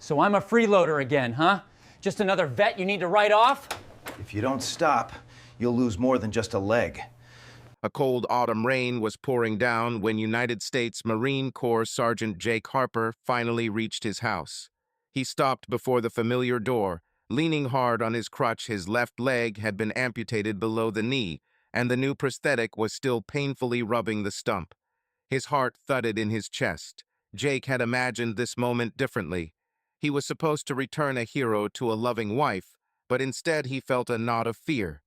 So I'm a freeloader again, huh? Just another vet you need to write off? If you don't stop, you'll lose more than just a leg. A cold autumn rain was pouring down when United States Marine Corps Sergeant Jake Harper finally reached his house. He stopped before the familiar door, leaning hard on his crutch. His left leg had been amputated below the knee, and the new prosthetic was still painfully rubbing the stump. His heart thudded in his chest. Jake had imagined this moment differently. He was supposed to return a hero to a loving wife, but instead he felt a knot of fear.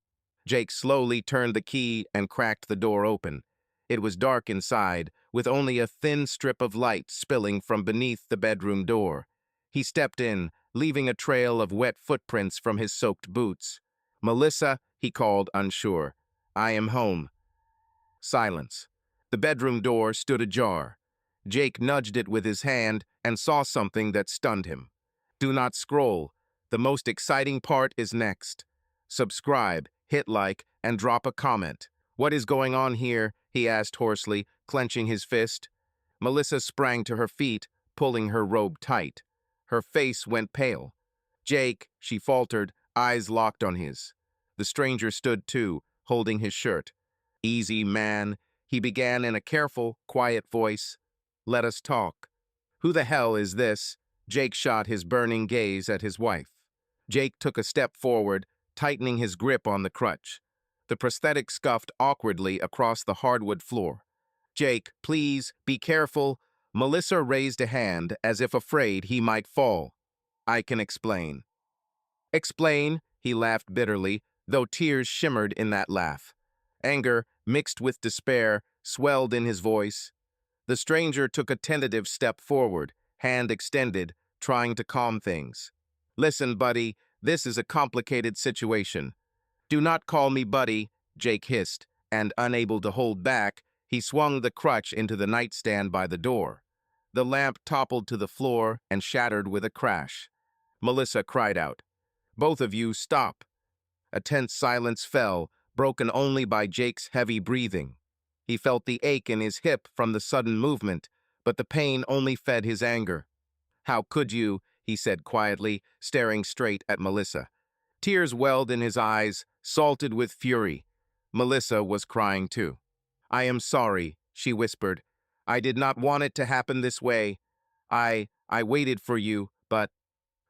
Jake slowly turned the key and cracked the door open. It was dark inside, with only a thin strip of light spilling from beneath the bedroom door. He stepped in, leaving a trail of wet footprints from his soaked boots. "Melissa," he called, unsure. "I am home." Silence. The bedroom door stood ajar. Jake nudged it with his hand and saw something that stunned him. Do not scroll. The most exciting part is next. Subscribe, hit like, and drop a comment. "What is going on here?" he asked hoarsely, clenching his fist. Melissa sprang to her feet, pulling her robe tight. Her face went pale. "Jake," she faltered, eyes locked on his. The stranger stood too, holding his shirt. "Easy, man," he began in a careful, quiet voice. "Let us talk." "Who the hell is this?" Jake shot his burning gaze at his wife. Jake took a step forward, tightening his grip on the crutch. The prosthetic scuffed awkwardly across the hardwood floor. "Jake, please, be careful." Melissa raised a hand as if afraid he might fall. "I can explain." "Explain?" He laughed bitterly, though tears shimmered in that laugh. Anger, mixed with despair, swelled in his voice. The stranger took a tentative step forward, hand extended, trying to calm things. "Listen, buddy, this is a complicated situation." "Do not call me buddy," Jake hissed, and unable to hold back, he swung the crutch into the nightstand by the door. The lamp toppled to the floor and shattered with a crash. Melissa cried out, "Both of you, stop." A tense silence fell, broken only by Jake's heavy breathing. He felt the ache in his hip from the sudden movement, but the pain only fed his anger. "How could you?" he said quietly, staring straight at Melissa. Tears welled in his eyes, salted with fury. Melissa was crying too. "I am sorry," she whispered. "I did not want it to happen this way. I waited for you, but..."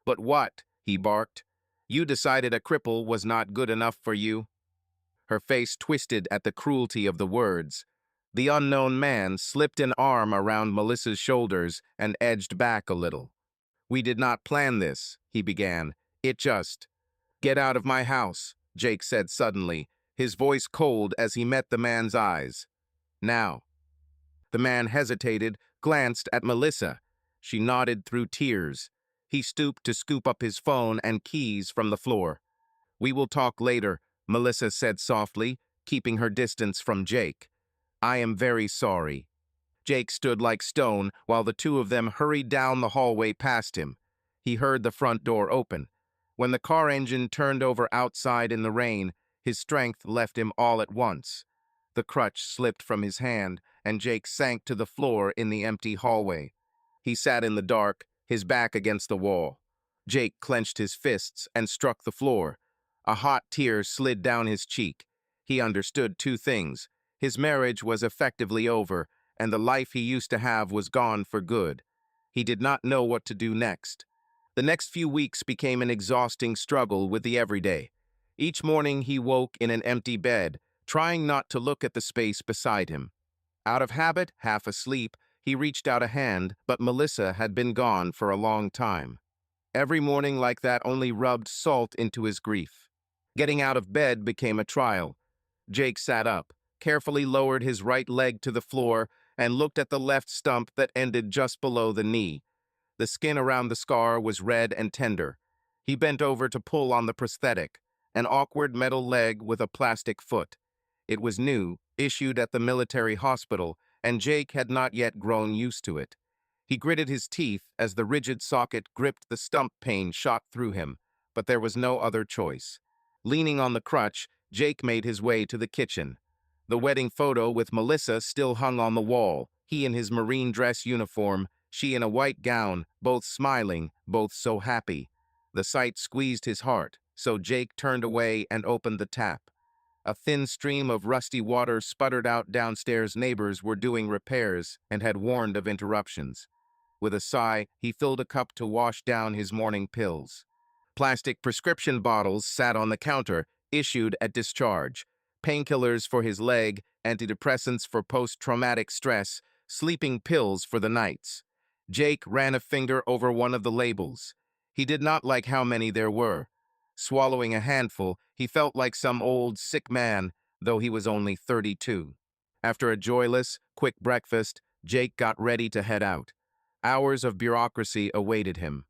"But what?" he barked. "You decided a cripple was not good enough for you." Her face twisted at the cruelty of the words. The unknown man slipped an arm around Melissa's shoulders and edged back a little. "We did not plan this," he began. "It just..." "Get out of my house," Jake said suddenly, his voice cold as he met the man's eyes. "Now." The man hesitated, glanced at Melissa. She nodded through tears. He stooped to scoop up his phone and keys from the floor. "We will talk later," Melissa said softly, keeping her distance from Jake. "I am very sorry." Jake stood like stone while the two of them hurried down the hallway past him. He heard the front door open. When the car engine turned over outside in the rain, his strength left him all at once. The crutch slipped from his hand, and Jake sank to the floor in the empty hallway. He sat in the dark, his back against the wall. Jake clenched his fists and struck the floor. A hot tear slid down his cheek. He understood two things. His marriage was effectively over, and the life he used to have was gone for good. He did not know what to do next. The next few weeks became an exhausting struggle with the everyday. Each morning he woke in an empty bed, trying not to look at the space beside him. Out of habit, half asleep, he reached out a hand, but Melissa had been gone for a long time. Every morning like that only rubbed salt into his grief. Getting out of bed became a trial. Jake sat up, carefully lowered his right leg to the floor, and looked at the left stump that ended just below the knee. The skin around the scar was red and tender. He bent over to pull on the prosthetic, an awkward metal leg with a plastic foot. It was new, issued at the military hospital, and Jake had not yet grown used to it. He gritted his teeth as the rigid socket gripped the stump pain shot through him, but there was no other choice. Leaning on the crutch, Jake made his way to the kitchen. The wedding photo with Melissa still hung on the wall, he in his marine dress uniform, she in a white gown, both smiling, both so happy. The sight squeezed his heart, so Jake turned away and opened the tap. A thin stream of rusty water sputtered out downstairs. Neighbors were doing repairs and had warned of interruptions. With a sigh, he filled a cup to wash down his morning pills. Plastic prescription bottles sat on the counter, issued at discharge. Painkillers for his leg, antidepressants for post-traumatic stress, sleeping pills for the nights. Jake ran a finger over one of the labels. He did not like how many there were. Swallowing a handful, he felt like some old, sick man, though he was only 32. After a joyless, quick breakfast, Jake got ready to head out. Hours of bureaucracy awaited him.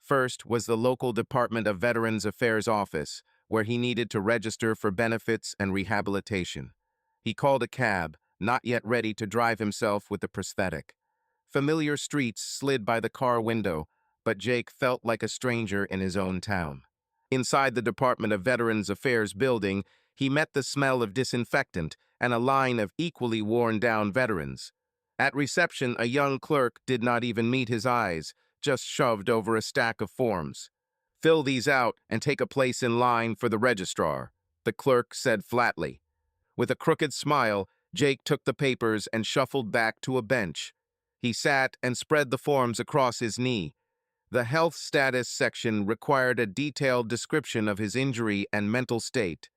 First was the local Department of Veterans Affairs office, where he needed to register for benefits and rehabilitation. He called a cab, not yet ready to drive himself with the prosthetic. Familiar streets slid by the car window, but Jake felt like a stranger in his own town. Inside the Department of Veterans Affairs building, he met the smell of disinfectant and a line of equally worn-down veterans. At reception, a young clerk did not even meet his eyes, just shoved over a stack of forms. "Fill these out and take a place in line for the registrar," the clerk said flatly. With a crooked smile, Jake took the papers and shuffled back to a bench. He sat and spread the forms across his knee. The health status section required a detailed description of his injury and mental state.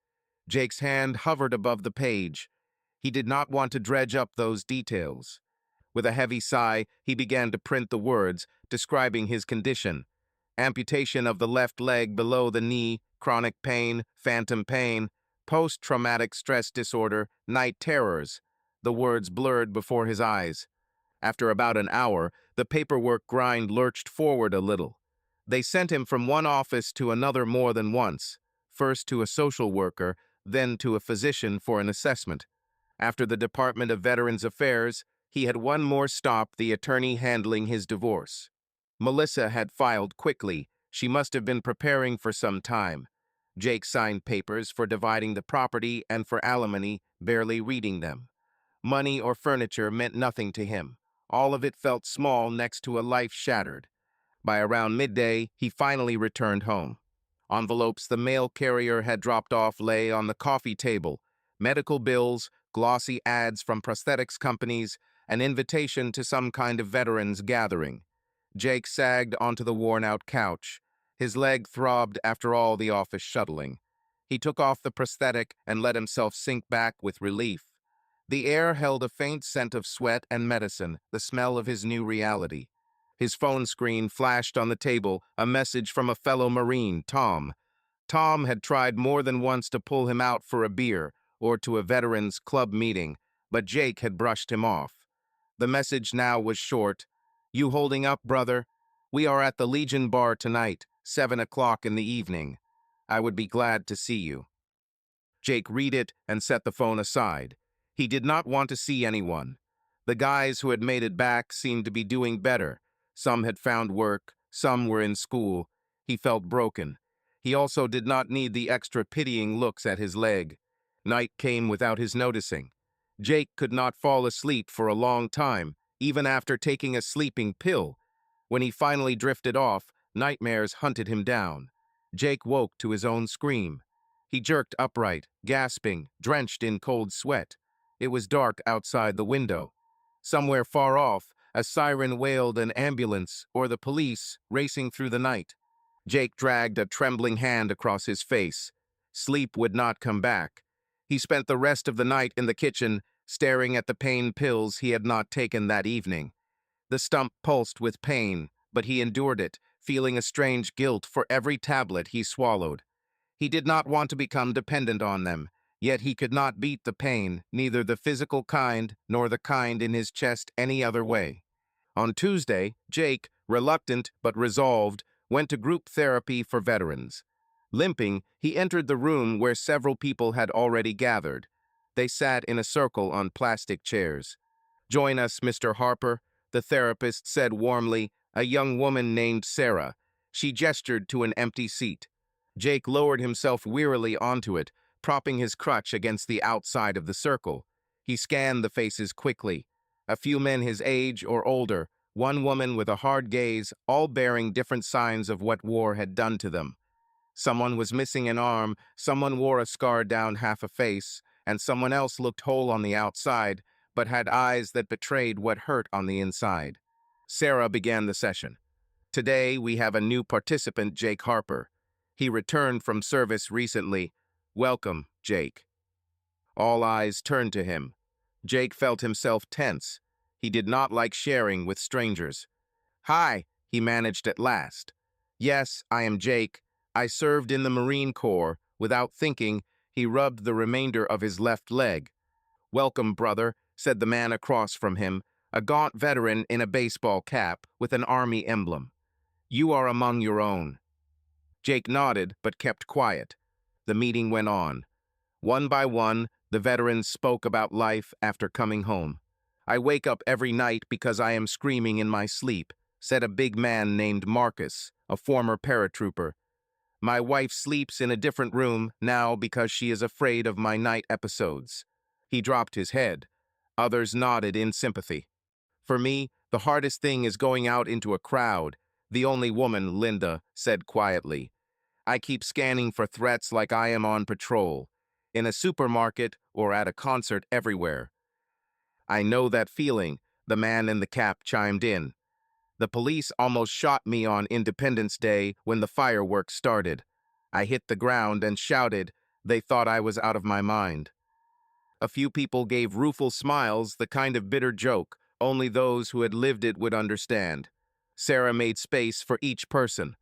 Jake's hand hovered above the page. He did not want to dredge up those details. With a heavy sigh, he began to print the words describing his condition. Amputation of the left leg below the knee, chronic pain, phantom pain, post-traumatic stress disorder, night terrors. The words blurred before his eyes. After about an hour, the paperwork grind lurched forward a little. They sent him from one office to another more than once, first to a social worker, then to a physician for an assessment. After the Department of Veterans Affairs, he had one more stop, the attorney handling his divorce. Melissa had filed quickly. She must have been preparing for some time. Jake signed papers for dividing the property and for alimony, barely reading them. Money or furniture meant nothing to him. All of it felt small next to a life shattered. By around midday, he finally returned home. Envelopes the mail carrier had dropped off lay on the coffee table. Medical bills, glossy ads from prosthetics companies, an invitation to some kind of veterans gathering. Jake sagged onto the worn-out couch. His leg throbbed after all the office shuttling. He took off the prosthetic and let himself sink back with relief. The air held a faint scent of sweat and medicine, the smell of his new reality. His phone screen flashed on the table, a message from a fellow Marine, Tom. Tom had tried more than once to pull him out for a beer or to a veterans club meeting, but Jake had brushed him off. The message now was short. "You holding up, brother? We are at the Legion Bar tonight, 7 o'clock in the evening. I would be glad to see you." Jake read it and set the phone aside. He did not want to see anyone. The guys who had made it back seemed to be doing better. Some had found work, some were in school. He felt broken. He also did not need the extra pitying looks at his leg. Night came without his noticing. Jake could not fall asleep for a long time, even after taking a sleeping pill. When he finally drifted off, nightmares hunted him down. Jake woke to his own scream. He jerked upright, gasping, drenched in cold sweat. It was dark outside the window. Somewhere far off, a siren wailed an ambulance or the police racing through the night. Jake dragged a trembling hand across his face. Sleep would not come back. He spent the rest of the night in the kitchen, staring at the pain pills he had not taken that evening. The stump pulsed with pain, but he endured it, feeling a strange guilt for every tablet he swallowed. He did not want to become dependent on them, yet he could not beat the pain, neither the physical kind nor the kind in his chest any other way. On Tuesday, Jake, reluctant but resolved, went to group therapy for veterans. Limping, he entered the room where several people had already gathered. They sat in a circle on plastic chairs. "Join us, Mr. Harper," the therapist said warmly, a young woman named Sarah. She gestured to an empty seat. Jake lowered himself wearily onto it, propping his crutch against the outside of the circle. He scanned the faces quickly. A few men his age or older, one woman with a hard gaze, all bearing different signs of what war had done to them. Someone was missing an arm, someone wore a scar down half a face, and someone else looked whole on the outside, but had eyes that betrayed what hurt on the inside. Sarah began the session. Today, we have a new participant, Jake Harper. He returned from service recently. Welcome, Jake. All eyes turned to him. Jake felt himself tense. He did not like sharing with strangers. Hi, he managed at last. Yes, I am Jake. I served in the Marine Corps. Without thinking, he rubbed the remainder of his left leg. Welcome, brother, said the man across from him, a gaunt veteran in a baseball cap with an army emblem. You are among your own. Jake nodded, but kept quiet. The meeting went on. One by one, the veterans spoke about life after coming home. I wake up every night because I am screaming in my sleep, said a big man named Marcus, a former paratrooper. My wife sleeps in a different room now because she is afraid of my night episodes. He dropped his head. Others nodded in sympathy. For me, the hardest thing is going out into a crowd. The only woman, Linda, said quietly. I keep scanning for threats like I am on patrol, in a supermarket or at a concert everywhere. I know that feeling, the man in the cap chimed in. The police almost shot me on Independence Day when the fireworks started. I hit the ground and shouted. They thought I was out of my mind. A few people gave rueful smiles, the kind of bitter joke only those who had lived it would understand. Sarah made space for each person.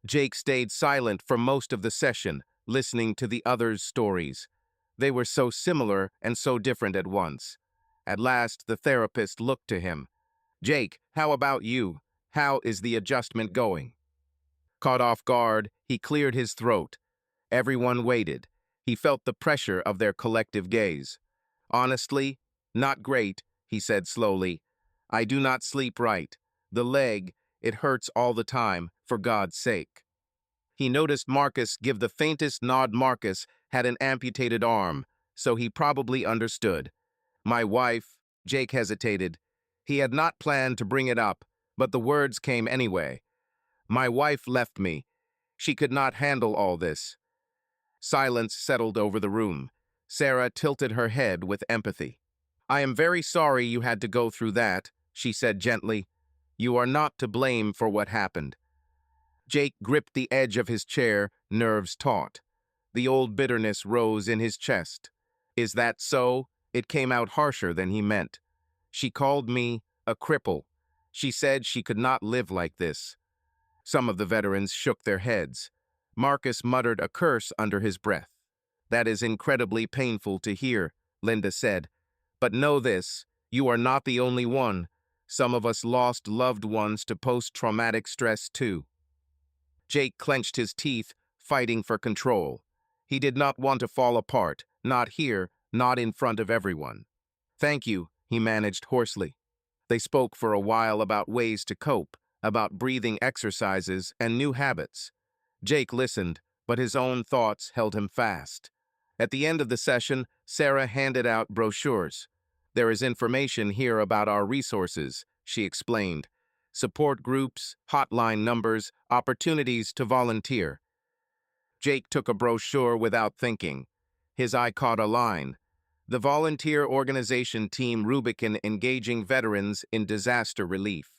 Jake stayed silent for most of the session, listening to the others' stories. They were so similar and so different at once. At last, the therapist looked to him. Jake, how about you? How is the adjustment going? Caught off guard, he cleared his throat. Everyone waited. He felt the pressure of their collective gaze. Honestly, not great, he said slowly. I do not sleep right. The leg, it hurts all the time, for God's sake. He noticed Marcus give the faintest nod. Marcus had an amputated arm, so he probably understood. My wife, Jake hesitated. He had not planned to bring it up, but the words came anyway. My wife left me. She could not handle all this. Silence settled over the room. Sarah tilted her head with empathy. I am very sorry you had to go through that, she said gently. You are not to blame for what happened. Jake gripped the edge of his chair, nerves taut. The old bitterness rose in his chest. Is that so? It came out harsher than he meant. She called me a cripple. She said she could not live like this. Some of the veterans shook their heads. Marcus muttered a curse under his breath. That is incredibly painful to hear, Linda said. But know this, you are not the only one. Some of us lost loved ones to post-traumatic stress too. Jake clenched his teeth, fighting for control. He did not want to fall apart, not here, not in front of everyone. Thank you, he managed hoarsely. They spoke for a while about ways to cope, about breathing exercises and new habits. Jake listened, but his own thoughts held him fast. At the end of the session, Sarah handed out brochures. There is information here about our resources, she explained. Support groups, hotline numbers, opportunities to volunteer. Jake took a brochure without thinking. His eye caught a line. The volunteer organization Team Rubicon engaging veterans in disaster relief.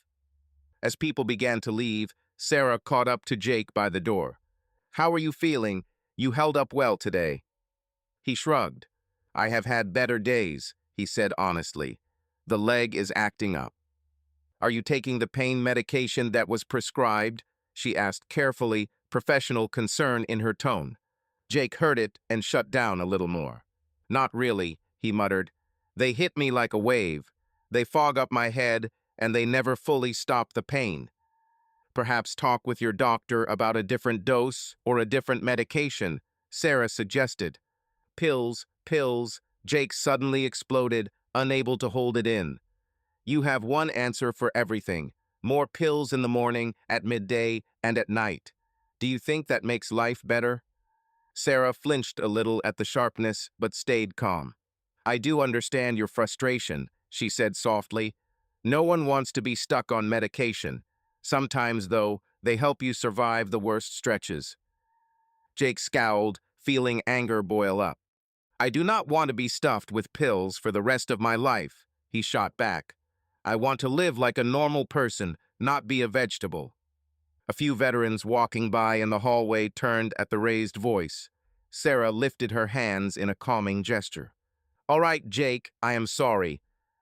As people began to leave, Sarah caught up to Jake by the door. How are you feeling? You held up well today. He shrugged. I have had better days, he said honestly. The leg is acting up. Are you taking the pain medication that was prescribed? She asked carefully, professional concern in her tone. Jake heard it and shut down a little more. Not really, he muttered. They hit me like a wave. They fog up my head, and they never fully stop the pain. Perhaps talk with your doctor about a different dose or a different medication, Sarah suggested. Pills, pills, Jake suddenly exploded, unable to hold it in. You have one answer for everything. More pills in the morning, at midday, and at night. Do you think that makes life better? Sarah flinched a little at the sharpness, but stayed calm. I do understand your frustration, she said softly. No one wants to be stuck on medication. Sometimes, though, they help you survive the worst stretches. Jake scowled, feeling anger boil up. I do not want to be stuffed with pills for the rest of my life, he shot back. I want to live like a normal person, not be a vegetable. A few veterans walking by in the hallway turned at the raised voice. Sarah lifted her hands in a calming gesture. All right, Jake, I am sorry.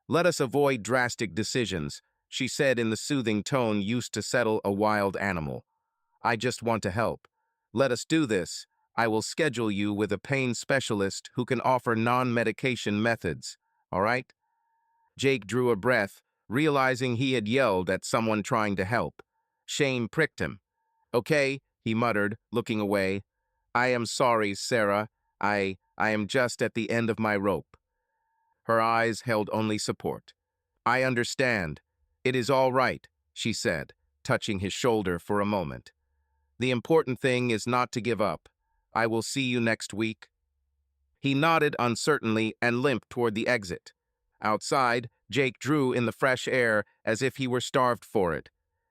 Let us avoid drastic decisions, she said in the soothing tone used to settle a wild animal. I just want to help. Let us do this. I will schedule you with a pain specialist who can offer non-medication methods. All right? Jake drew a breath, realizing he had yelled at someone trying to help. Shame pricked him. Okay, he muttered, looking away. I am sorry, Sarah. I am just at the end of my rope. Her eyes held only support. I understand. It is all right, she said, touching his shoulder for a moment. The important thing is not to give up. I will see you next week. He nodded uncertainly and limped toward the exit. Outside, Jake drew in the fresh air as if he were starved for it.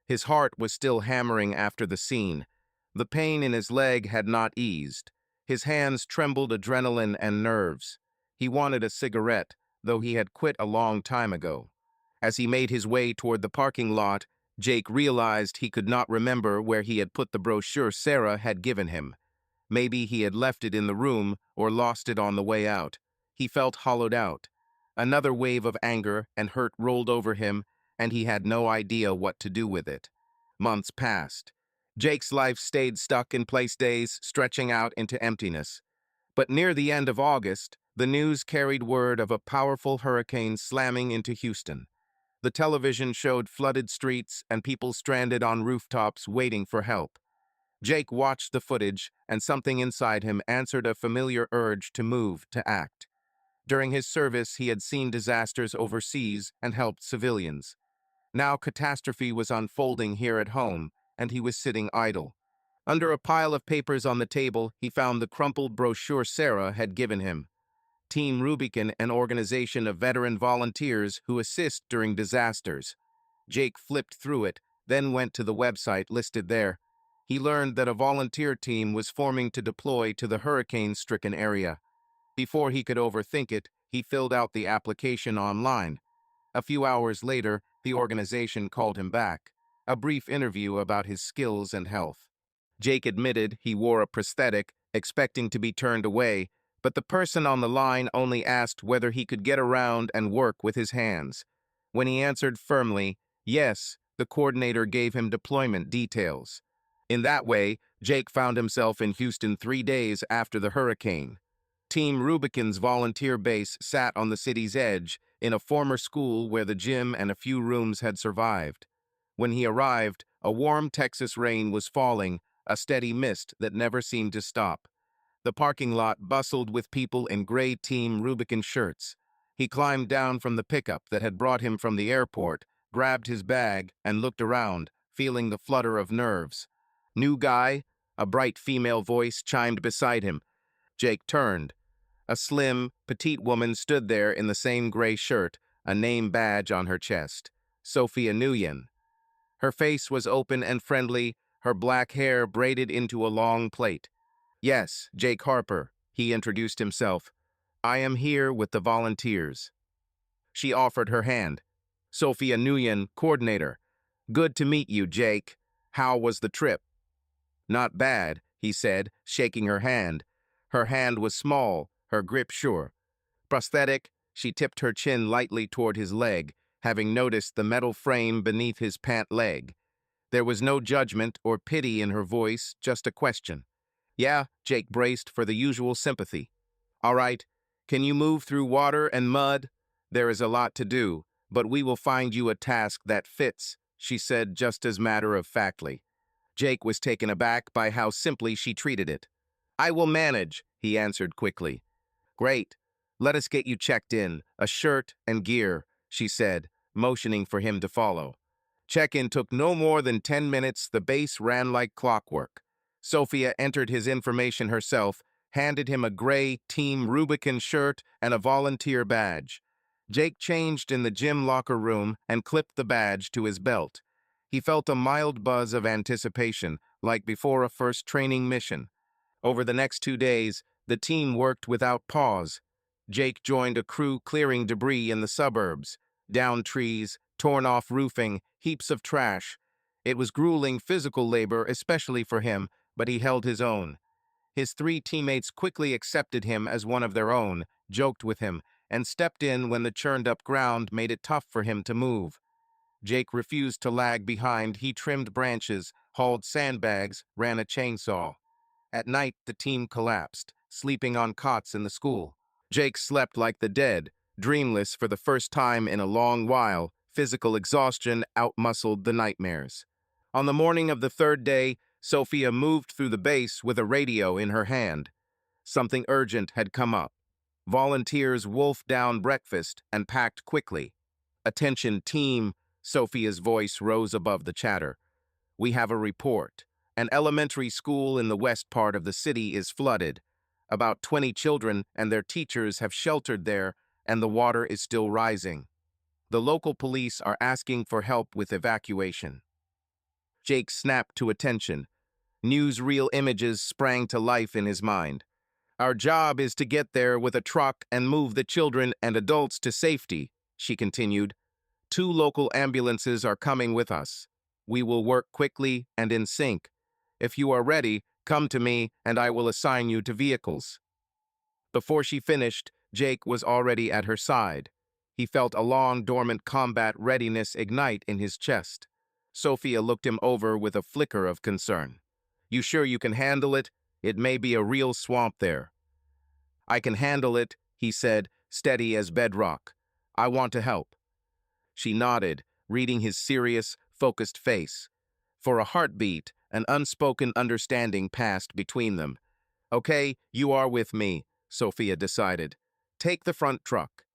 His heart was still hammering after the scene. The pain in his leg had not eased. His hands trembled adrenaline and nerves. He wanted a cigarette, though he had quit a long time ago. As he made his way toward the parking lot, Jake realized he could not remember where he had put the brochure Sarah had given him. Maybe he had left it in the room or lost it on the way out. He felt hollowed out. Another wave of anger and hurt rolled over him, and he had no idea what to do with it. Months passed. Jake's life stayed stuck in place days, stretching out into emptiness. But near the end of August, the news carried word of a powerful hurricane slamming into Houston. The television showed flooded streets and people stranded on rooftops waiting for help. Jake watched the footage, and something inside him answered a familiar urge to move, to act. During his service, he had seen disasters overseas and helped civilians. Now catastrophe was unfolding here at home, and he was sitting idle. Under a pile of papers on the table, he found the crumpled brochure Sarah had given him. Team Rubicon, an organization of veteran volunteers who assist during disasters. Jake flipped through it, then went to the website listed there. He learned that a volunteer team was forming to deploy to the hurricane-stricken area. Before he could overthink it, he filled out the application online. A few hours later, the organization called him back. A brief interview about his skills and health. Jake admitted he wore a prosthetic, expecting to be turned away, but the person on the line only asked whether he could get around and work with his hands. When he answered firmly, yes, the coordinator gave him deployment details. In that way, Jake found himself in Houston 3 days after the hurricane. Team Rubicon's volunteer base sat on the city's edge, in a former school where the gym and a few rooms had survived. When he arrived, a warm Texas rain was falling, a steady mist that never seemed to stop. The parking lot bustled with people in gray Team Rubicon shirts. He climbed down from the pickup that had brought him from the airport, grabbed his bag, and looked around, feeling the flutter of nerves. New guy? A bright female voice chimed beside him. Jake turned. A slim, petite woman stood there in the same gray shirt, a name badge on her chest. Sophia Nguyen. Her face was open and friendly, her black hair braided into a long plait. Yes, Jake Harper, he introduced himself. I am here with the volunteers. She offered her hand. Sophia Nguyen, coordinator. Good to meet you, Jake. How was the trip? Not bad, he said, shaking her hand. Her hand was small, her grip sure. Prosthetic, she tipped her chin lightly toward his leg, having noticed the metal frame beneath his pant leg. There was no judgment or pity in her voice, just a question. Yeah, Jake braced for the usual sympathy. All right, can you move through water and mud? There is a lot to do, but we will find you a task that fits, she said just as matter-of-factly. Jake was taken aback by how simply she treated it. I will manage, he answered quickly. Great. Let us get you checked in, a shirt and gear, she said, motioning for him to follow. Check-in took no more than 10 minutes. The base ran like clockwork. Sophia entered his information herself, handed him a gray Team Rubicon shirt and a volunteer badge. Jake changed in the gym locker room and clipped the badge to his belt. He felt a mild buzz of anticipation, like before a first training mission. Over the next 2 days, the team worked without pause. Jake joined a crew clearing debris in the suburbs, downed trees, torn off roofing, heaps of trash. It was grueling physical labor, especially for him, but he held his own. His 3 teammates quickly accepted him as one of their own, joked with him, and stepped in when the churned-up ground made it tough for him to move. Jake refused to lag behind. He trimmed branches, hauled sandbags, ran a chainsaw. At night, the team collapsed, sleeping on cots in the school. Jake slept like the dead, dreamless for the first time in a long while. Physical exhaustion outmuscled the nightmares. On the morning of the 3rd day, Sophia moved through the base with a radio in her hand. Something urgent had come up. Volunteers wolfed down breakfast and packed quickly. "Attention, team," Sophia's voice rose above the chatter. "We have a report. An elementary school in the west part of the city is flooded. About 20 children and their teachers have sheltered there, and the water is still rising. The local police are asking for help with evacuation." Jake snapped to attention. Newsreel images sprang to life in his mind. "Our job is to get there with a truck and move the children and adults to safety," she continued. "2 local ambulances are coming with us. We will work quickly and in sync. If you are ready, come to me and I will assign you to vehicles." Before she finished, Jake was already at her side. He felt a long, dormant combat readiness ignite in his chest. Sophia looked him over with a flicker of concern. "You sure you can handle it? It may be a real swamp there." "I can handle it," he said, steady as bedrock. "I want to help." She nodded, reading his serious, focused face. For a heartbeat, an unspoken understanding passed between them. "Okay, you are with me," Sophia decided. "Take the front truck."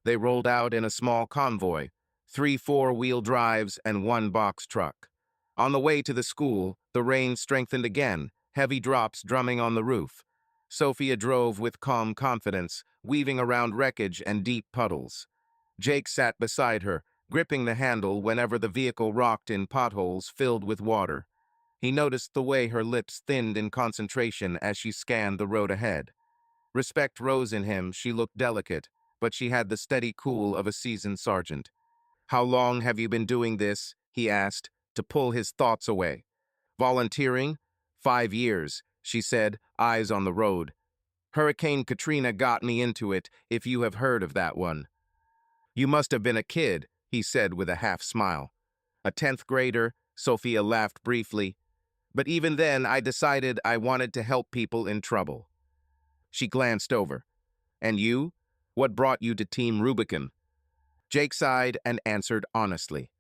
They rolled out in a small convoy, 3 4-wheel drives and 1 box truck. On the way to the school, the rain strengthened again, heavy drops drumming on the roof. Sophia drove with calm confidence, weaving around wreckage and deep puddles. Jake sat beside her, gripping the handle whenever the vehicle rocked in potholes filled with water. He noticed the way her lips thinned in concentration as she scanned the road ahead. Respect rose in him. She looked delicate, but she had the steady cool of a seasoned sergeant. "How long have you been doing this?" he asked, to pull his thoughts away. "Volunteering? 5 years, she said, eyes on the road. "Hurricane Katrina got me into it, if you have heard of that one." "You must have been a kid," he said with a half smile. "A 10th grader," Sophia laughed briefly. "But even then, I decided I wanted to help people in trouble." She glanced over. "And you? What brought you to Team Rubicon?" Jake sighed and answered honestly.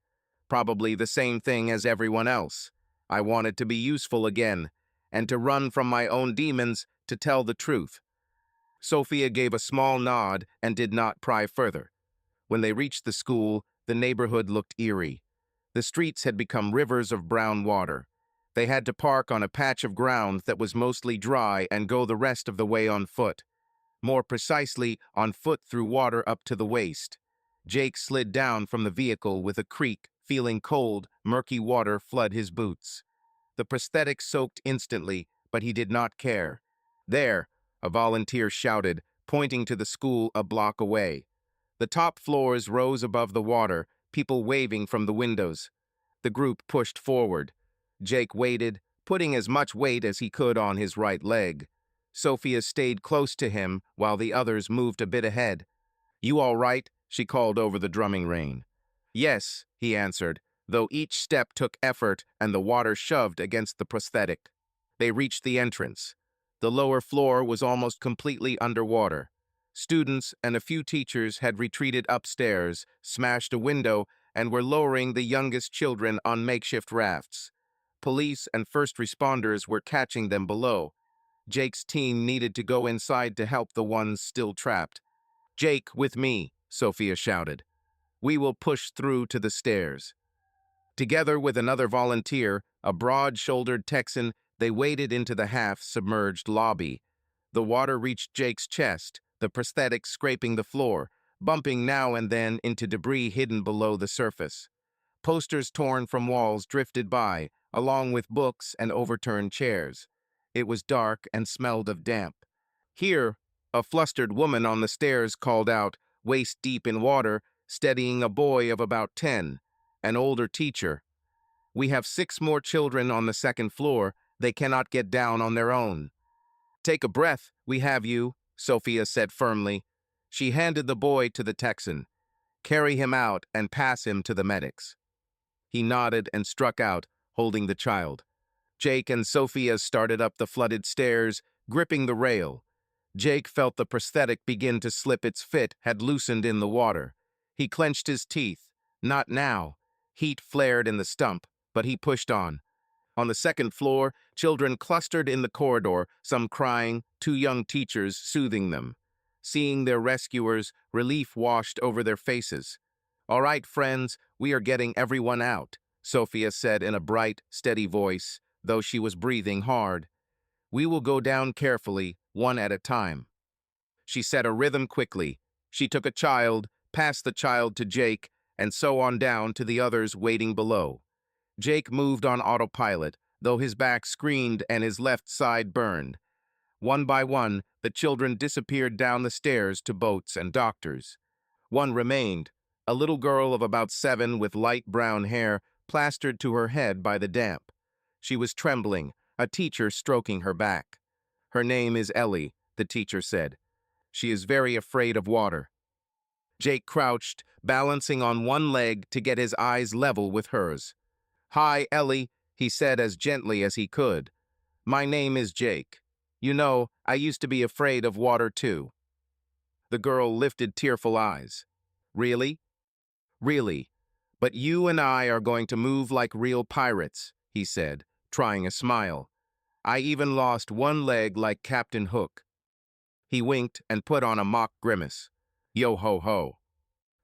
"Probably the same thing as everyone else. I wanted to be useful again, and to run from my own demons, to tell the truth." Sophia gave a small nod and did not pry further. When they reached the school, the neighborhood looked eerie. The streets had become rivers of brown water. They had to park on a patch of ground that was mostly dry and go the rest of the way on foot. More precisely, on foot through water up to the waist. Jake slid down from the vehicle with a creak, feeling cold, murky water flood his boots. The prosthetic soaked instantly, but he did not care. "There," a volunteer shouted, pointing to the school a block away. The top floors rose above the water, people waving from the windows. The group pushed forward. Jake waited, putting as much weight as he could on his right leg. Sophia stayed close to him while the others moved a bit ahead. "You all right?" she called over the drumming rain. "Yes," he answered, though each step took effort and the water shoved against the prosthetic. They reached the entrance. The lower floor was almost completely underwater. Students and a few teachers had retreated upstairs, smashed a window, and were lowering the youngest children on makeshift rafts. Police and first responders were catching them below. Jake's team needed to go inside to help the ones still trapped. "Jake, with me," Sophia shouted. "We will push through to the stairs." Together with another volunteer, a broad-shouldered Texan, they waded into the half-submerged lobby. The water reached Jake's chest, the prosthetic scraping the floor, bumping now and then into debris hidden below the surface. Posters torn from walls drifted by, along with books and overturned chairs. It was dark and smelled of damp. Here, a flustered woman on the stairs called out, waist deep in water, steadying a boy of about 10, an older teacher. "We have 6 more children on the second floor. They cannot get down on their own." "Take a breath, we have you," Sophia said firmly. She handed the boy to the Texan. "Carry him out and pass him to the medics." He nodded and struck out, holding the child. Jake and Sophia started up the flooded stairs, gripping the rail. Jake felt the prosthetic begin to slip. Its fit had loosened in the water. He clenched his teeth. Not now. Heat flared in the stump, but he pushed on. On the second floor, children clustered in the corridor, some crying, 2 young teachers soothing them. Seeing their rescuers, relief washed over their faces. "All right, friends, we are getting everyone out," Sophia said in a bright, steady voice, though she was breathing hard. "We will go down carefully, one at a time." She set a rhythm quickly. She took a child, passed the child to Jake, and so on down to the others waiting below. Jake moved on autopilot, though his back screamed and his left side burned. One by one, the children disappeared down the stairs to boats and doctors. One remained, a little girl of about 7 with light brown hair plastered to her head by the damp. She was trembling, a teacher stroking her back. "Her name is Ellie," the teacher said. "She is very afraid of water." Jake crouched, balancing on one leg to get his eyes level with hers. "Hi, Ellie," he said as gently as he could. "My name is Jake. You know, I used to be afraid of water too." The girl lifted tearful eyes. "Really?" "Really. But you and I are going to move like real pirates," he said, trying a smile. "I even lost one leg like Captain Hook." He winked and put on a mock grimace. "Yo-ho-ho."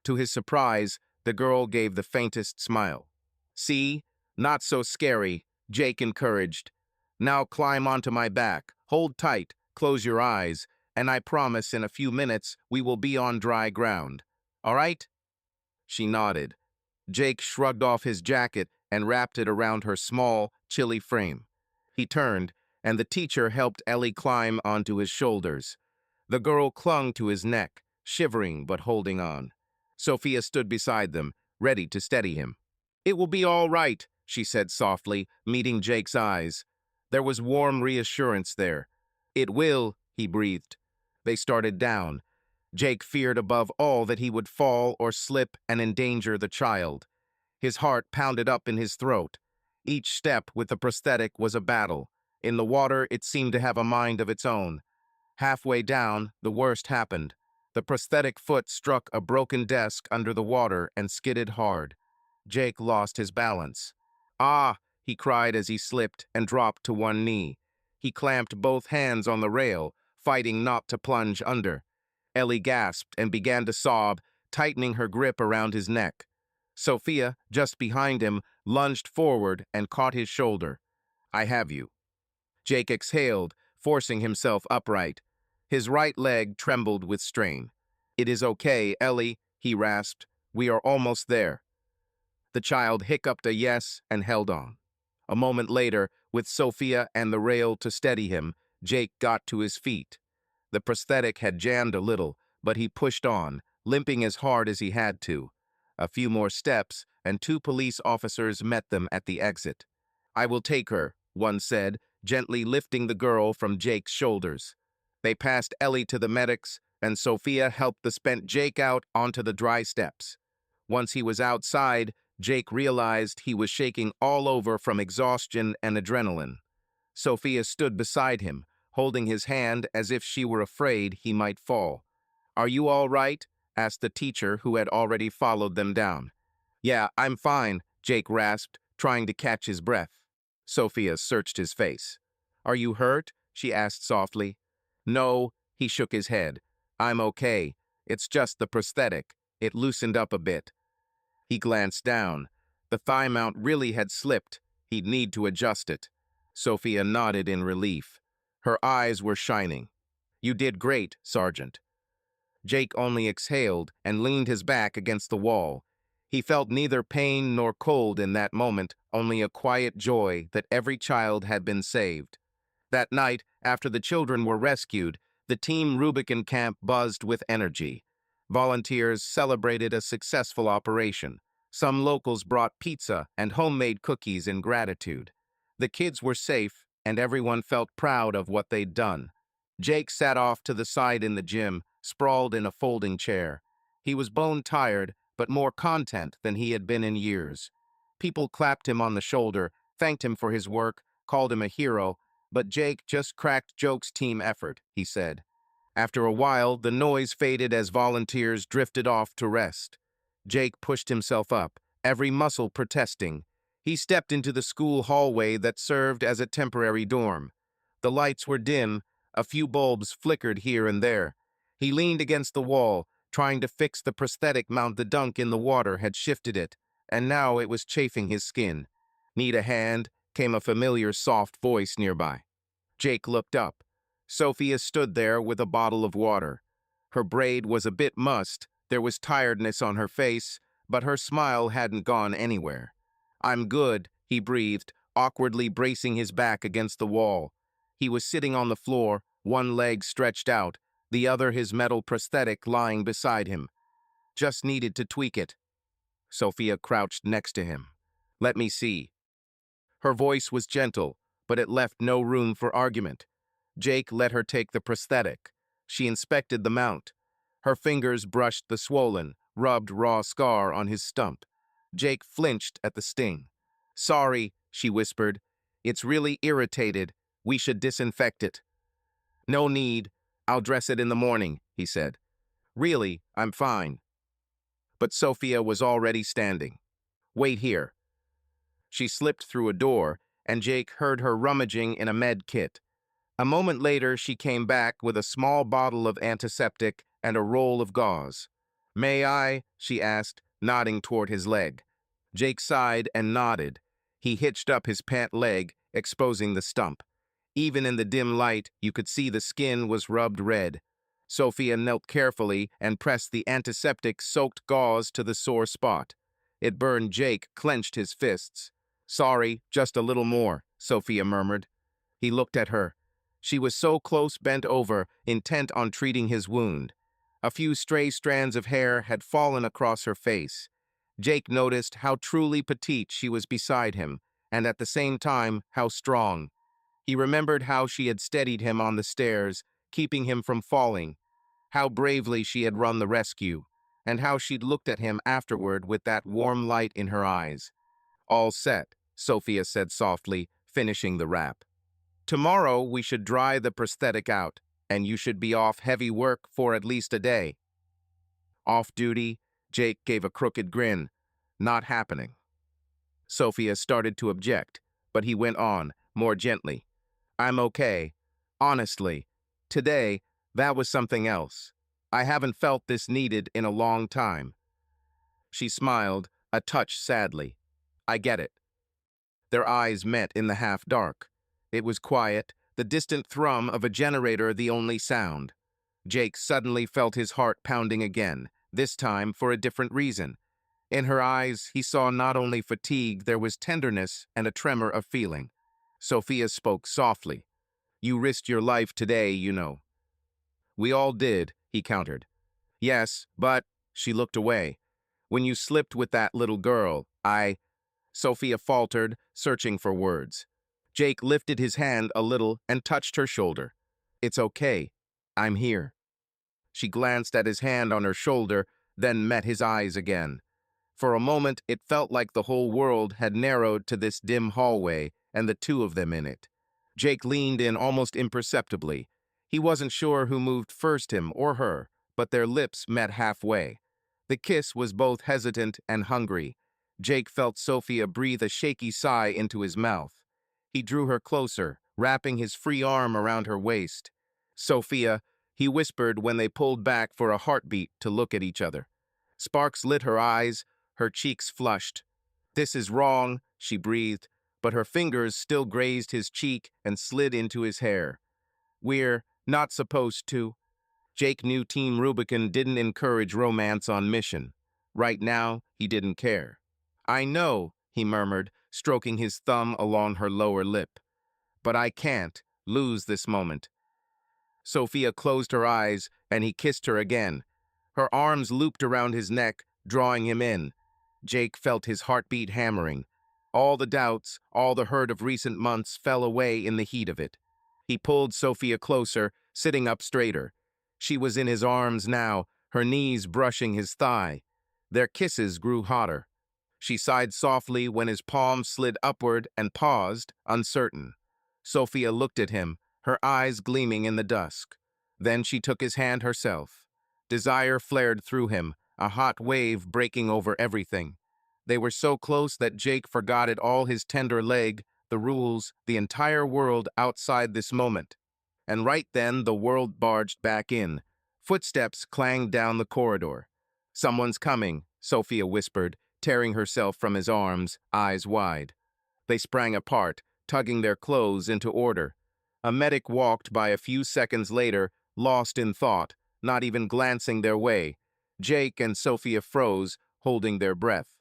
To his surprise, the girl gave the faintest smile. "See? Not so scary," Jake encouraged. "Now climb onto my back, hold tight, close your eyes, and I promise in a few minutes we will be on dry ground. All right?" She nodded. Jake shrugged off his jacket and wrapped it around her small, chilly frame. He turned, and the teacher helped Ellie climb onto his shoulders. The girl clung to his neck, shivering but holding on. Sophia stood beside them, ready to steady him. "It will be all right," she said softly, meeting Jake's eyes. There was warm reassurance there. "It will," he breathed. They started down. Jake feared above all that he would fall or slip and endanger the child. His heart pounded up in his throat. Each step with the prosthetic was a battle. In the water, it seemed to have a mind of its own. Halfway down, the worst happened. The prosthetic foot struck a broken desk under the water and skidded hard. Jake lost his balance. "Ah!" he cried as he slipped and dropped to one knee. He clamped both hands on the rail, fighting not to plunge under. Ellie gasped and began to sob, tightening her grip around his neck. Sophia, just behind him, lunged forward and caught his shoulder. "I have you." Jake exhaled, forcing himself upright. His right leg trembled with strain. "It is okay, Ellie," he rasped. "We are almost there." The child hiccuped a yes and held on. A moment later, with Sophia and the rail to steady him, Jake got to his feet. The prosthetic had jammed a little, but he pushed on, limping as hard as he had to. A few more steps, and 2 police officers met them at the exit. "I will take her," one said, gently lifting the girl from Jake's shoulders. They passed Ellie to the medics, and Sophia helped the spent Jake out onto the dry steps. Once he was outside, Jake realized he was shaking all over from exhaustion and adrenaline. Sophia stood beside him, holding his hand as if she were afraid he might fall. "Are you all right?" asked the teacher who had already followed them down. "Yeah, I'm fine," Jake rasped, trying to catch his breath. Sophia searched his face. "Are you hurt?" she asked softly. "No," he shook his head. "I'm okay. It's just the prosthetic. It loosened up a bit." He glanced down. The thigh mount really had slipped. He'd need to adjust it. Sophia nodded in relief. Her eyes were shining. "You did great, Sergeant." Jake only exhaled and leaned his back against the wall. He felt neither pain nor cold in that moment, only a quiet joy that every child had been saved. That night, after the children were rescued, the Team Rubicon camp buzzed with energy. Volunteers celebrated a successful operation. Some locals brought pizza and homemade cookies in gratitude. The kids were safe, and everyone felt proud of what they'd done. Jake sat off to the side in the gym, sprawled in a folding chair. He was bone-tired, but more content than he had been in years. People clapped him on the shoulder, thanked him for his work, called him a hero, but Jake just cracked Joke's team effort, he said. After a while, the noise faded as volunteers drifted off to rest. Jake pushed himself up, every muscle protesting. He stepped into the school hallway that served as a temporary dorm. The lights were dim, a few bulbs flickered here and there. He leaned against the wall, trying to fix the prosthetic mount. The dunk in the water had shifted it, and now it was chafing his skin. "Need a hand?" came a familiar soft voice nearby. Jake looked up. Sophia stood there with a bottle of water. Her braid was a bit mussed, there was tiredness on her face, but her smile hadn't gone anywhere. "I'm good," he breathed, awkwardly bracing his back against the wall. He was sitting on the floor, one leg stretched out, the other his metal prosthetic lying beside him. "Just needed to tweak it." Sophia crouched next to him. "Let me see." Her voice was gentle, but it left no room for argument. Jake let her take the prosthetic. She inspected the mount. Her fingers brushed the swollen, rubbed raw scar on his stump. Jake flinched at the sting. "Sorry," she whispered. "It's really irritated. We should disinfect it." "No need. I'll dress it in the morning," he said. "Really, I'm fine." But Sophia was already standing. "Wait here." She slipped through a door, and Jake heard her rummaging in a med kit. A moment later, she came back with a small bottle of antiseptic and a roll of gauze. "May I?" she asked, nodding toward his leg. Jake sighed and nodded. He hitched up his pant leg, exposing the stump. Even in the dim light, you could see the skin was rubbed red. Sophia knelt carefully and pressed the antiseptic-soaked gauze to the sore spot. It burned. Jake clenched his fists. "Sorry, just a little more," Sophia murmured. He looked at her. She was so close, bent over, intent on treating his wound. A few stray strands of hair had fallen across her face. Jake noticed how truly petite she was beside him, and at the same time, how strong. He remembered how she had steadied him on the stairs, keeping him from falling, how bravely she had run the rescue, and how she'd looked at him afterward with that warm light in her eyes. "All set," Sophia said softly, finishing the wrap. "Tomorrow we should dry the prosthetic out, and you should be off heavy work for at least a day." "Off duty?" Jake gave a crooked grin. "Not happening." Sophia started to object, but he went on, more gently. "I'm okay. Honestly, today, that was something else. I haven't felt this needed in a long time." She smiled, a touch sadly. "I get it." Their eyes met in the half-dark. It was quiet, the distant thrum of a generator the only sound. Jake suddenly felt his heart pounding again, this time for a different reason. In her eyes, he saw not only fatigue, there was tenderness and a tremor of feeling. Sophia spoke softly. "You risked your life today, you know." "We all did," he countered. "Yes, but—" She looked away. "When you slipped with that little girl, Sophia faltered, searching for words. Jake lifted his hand a little and touched her shoulder. "It's okay. I'm here." She glanced at his hand on her shoulder, then met his eyes again. For a moment, it felt like the whole world had narrowed to this dim hallway and the two of them in it. Jake leaned in almost imperceptibly. He wasn't sure who moved first, him or her, but their lips met halfway. The kiss was both hesitant and hungry. Jake felt Sophia breathe a shaky sigh into his mouth. He drew her closer, wrapping his free arm around her waist. "Sophia," he whispered when they pulled back for a heartbeat to look at each other. Sparks lit her eyes, her cheeks flushed. "This is wrong," she breathed, but her fingers still grazed his cheek and slid into his hair. "We're not supposed to." Jake knew Team Rubicon didn't encourage romance on mission. Right now, he didn't care. "I know," he murmured, stroking his thumb along her lower lip. "But I can't lose this moment." Sophia closed her eyes, and he kissed her again. Her arms looped around his neck, drawing him in. Jake felt his heartbeat hammering. All the doubts, all the hurt of recent months fell away in the heat of it. He pulled Sophia closer, sitting up straighter. She was in his arms now, her knees brushing his thigh. Their kisses grew hotter. She sighed softly when his palm slid upward and paused, uncertain. Sophia looked at him, her eyes gleaming in the dusk. Then she took his hand herself. Desire flared through him, a hot wave breaking over everything. They were so close that Jake forgot it all, his tender leg, the rules, the entire world outside this moment. And right then the world barged back in. Footsteps clanged down the corridor. "Someone's coming," Sophia whispered, tearing herself from his arms, eyes wide. They sprang apart, tugging their clothes into order. A medic walked by a few seconds later, lost in thought, not even glancing their way. Jake and Sophia froze, holding their breath.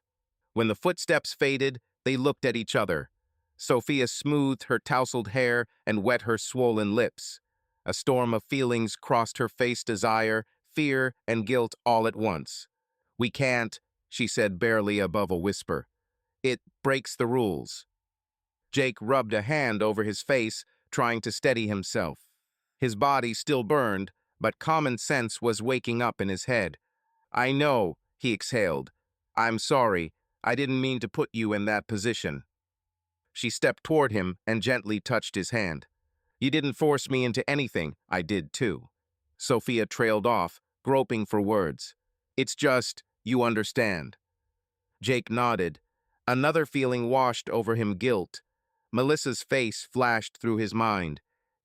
When the footsteps faded, they looked at each other. Sophia smoothed her tousled hair and wet her swollen lips. A storm of feelings crossed her face, desire, fear, and guilt all at once. "We can't," she said barely above a whisper. "It breaks the rules." Jake rubbed a hand over his face, trying to steady himself. His body still burned, but common sense was waking up in his head. "I know," he exhaled. "I'm sorry. I didn't mean to put you in that position." She stepped toward him and gently touched his hand. "You didn't force me into anything. I did too." Sophia trailed off, groping for words. "It's just, you understand." Jake nodded. Another feeling washed over him, guilt. Melissa's face flashed through his mind.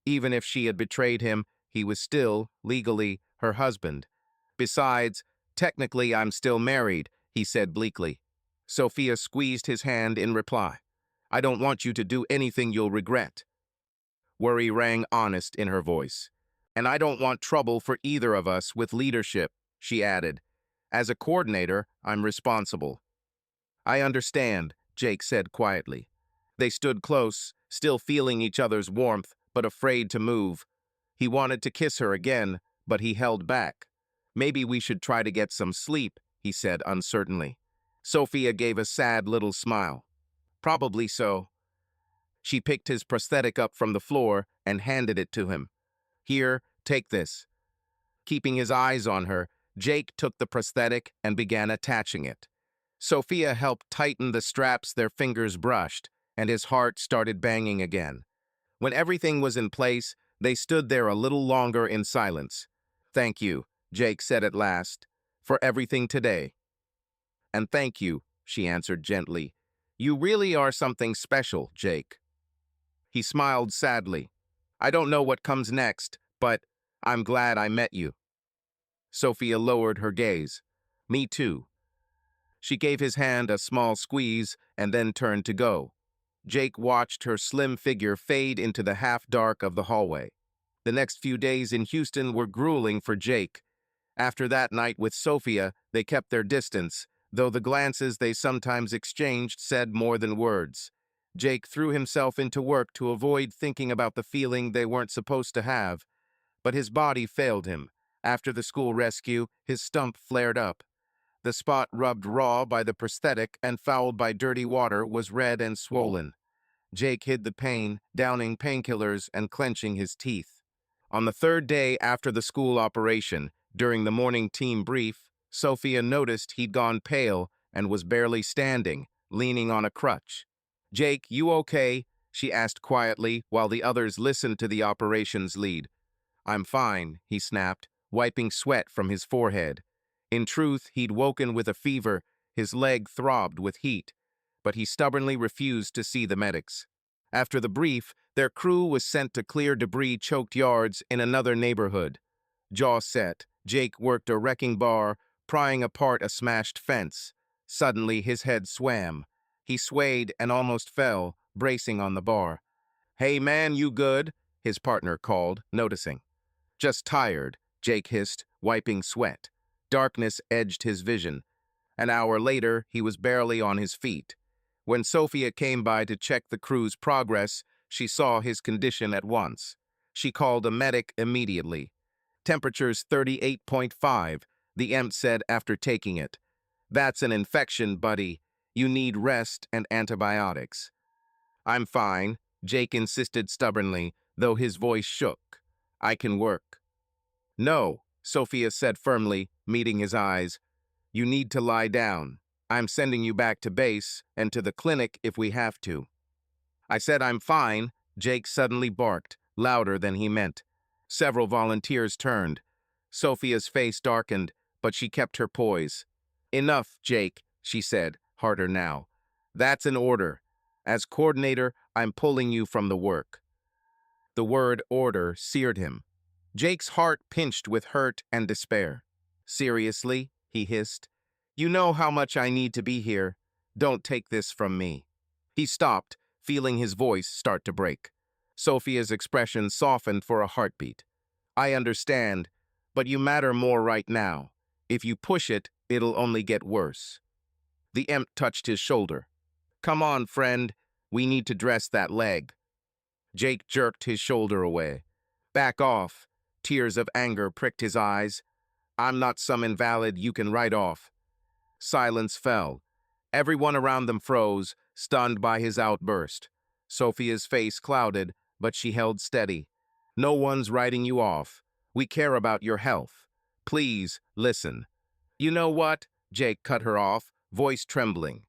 Even if she had betrayed him, he was still, legally, her husband. "Besides, technically I'm still married," he said bleakly. Sophia squeezed his hand in reply. "I don't want you to do anything you'll regret." Worry rang honest in her voice. "And I don't want trouble for either of us with leadership," she added. "As a coordinator, I'm responsible." "I understand," Jake said quietly. They stood close, still feeling each other's warmth, but afraid to move. He wanted to kiss her again, but he held back. "Maybe we should try to get some sleep," he said uncertainly. Sophia gave a sad little smile. "Probably so." She picked his prosthetic up from the floor and handed it to him. "Here, take this." Keeping his eyes on her, Jake took the prosthetic and began attaching it. Sophia helped tighten the straps their fingers brushed, and his heart started banging again. When everything was in place, they stood there a little longer in silence. "Thank you," Jake said at last, "for everything today." "And thank you," she answered gently. "You really are something special, Jake." He smiled sadly. "I don't know what comes next, but I'm glad I met you." Sophia lowered her gaze. "Me too." She gave his hand a small squeeze and then turned to go. Jake watched her slim figure fade into the half-dark of the hallway. The next few days in Houston were grueling for Jake. After that night with Sophia, they kept their distance, though the glances they sometimes exchanged said more than words. Jake threw himself into work to avoid thinking about the feeling they weren't supposed to have, but his body failed him. After the school rescue, his stump flared up. The spot rubbed raw by the prosthetic and fouled by dirty water was red and swollen. Jake hid the pain, downing painkillers and clenching his teeth. On the third day after the school operation, during the morning team brief, Sophia noticed he'd gone pale and was barely standing, leaning on a crutch. "Jake, you okay?" she asked quietly while the others listened to the operations lead. "I'm fine," he snapped, wiping sweat from his forehead. In truth, he'd woken with a fever, his leg throbbed with heat, but he stubbornly refused to see the medics. After the brief, their crew was sent to clear debris-choked yards in another neighborhood. Jaw set, Jake worked a wrecking bar, prying apart a smashed fence. Suddenly, his head swam. He swayed and almost fell, bracing on the bar. "Hey man, you good?" his partner called, noticing. "Just tired," Jake hissed, wiping sweat. Darkness edged his vision. An hour later, he was barely on his feet. When Sophia came by to check the crew's progress, she saw his condition at once. She called a medic immediately. Temperature's 38.5, the EMT said after taking it. That's an infection, buddy. You need rest and antibiotics. I'm fine, Jake insisted stubbornly, though his voice shook. I can work. No, Sophia said firmly, meeting his eyes. You need to lie down. I'm sending you back to base and to the clinic if we have to. I said I'm fine, Jake suddenly barked, louder than he meant. Several volunteers turned. Sophia's face darkened, but she kept her poise. Enough, Jake, she said, harder now. That's an order. As coordinator, I'm pulling you from the work. The word order seared him. Jake's heart pinched with hurt and despair. Seriously, he hissed. You know how much I need to be here. Don't take this from me. He stopped, feeling his voice start to break. Sophia's expression softened for a heartbeat. I understand, but you matter more right now. If you push it, it'll only get worse. The EMT touched his shoulder. Come on, friend. We need to dress that leg. Jake jerked his shoulder away. Back off. Tears of anger pricked his eyes. I'm not some invalid you can write off. Silence fell. Everyone around them froze, stunned by his outburst. Sophia's face clouded, but she held steady. No one's writing you off. We care about your health. Please, listen. You know what? Jake cut her off, voice trembling.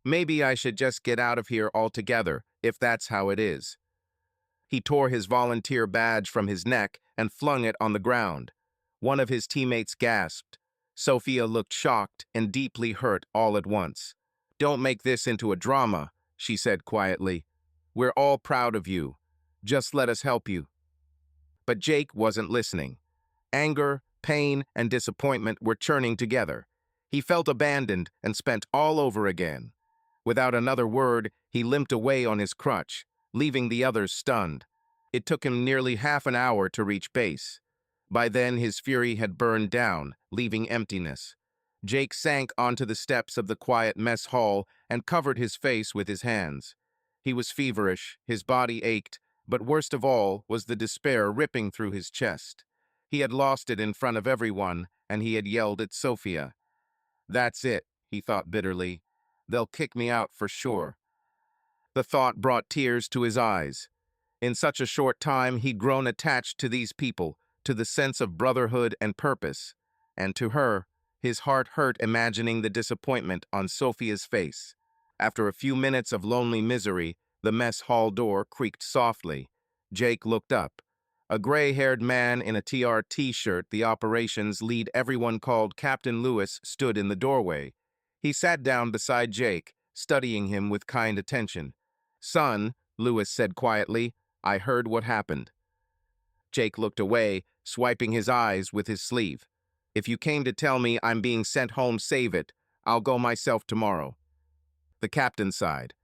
Maybe I should just get out of here altogether, if that's how it is. He tore his volunteer badge from his neck and flung it on the ground. One of his teammates gasped. Sophia looked shocked and deeply hurt all at once. Don't make this into a drama, she said quietly. We're all proud of you. Just let us help you. But Jake wasn't listening. Anger, pain, and disappointment were churning together. He felt abandoned and spent all over again. Without another word, he limped away on his crutch, leaving the others stunned. It took him nearly half an hour to reach base. By then, his fury had burned down, leaving emptiness. Jake sank onto the steps of the quiet mess hall and covered his face with his hands. He was feverish, his body ached, but worst of all was the despair ripping through his chest. He had lost it in front of everyone, and he had yelled at Sophia. That's it, he thought bitterly. They'll kick me out for sure. The thought brought tears to his eyes. In such a short time, he'd grown attached to these people, to the sense of brotherhood and purpose. And to her, his heart hurt imagining the disappointment on Sophia's face. After a few minutes of lonely misery, the mess hall door creaked softly. Jake looked up. A gray-haired man in a TRT shirt the operations lead everyone called Captain Lewis stood in the doorway. He sat down beside Jake, studying him with kind attention. Son, Lewis said quietly, I heard what happened. Jake looked away, swiping his eyes with his sleeve. If you came to tell me I'm being sent home, save it. I'll go myself tomorrow. The captain sighed.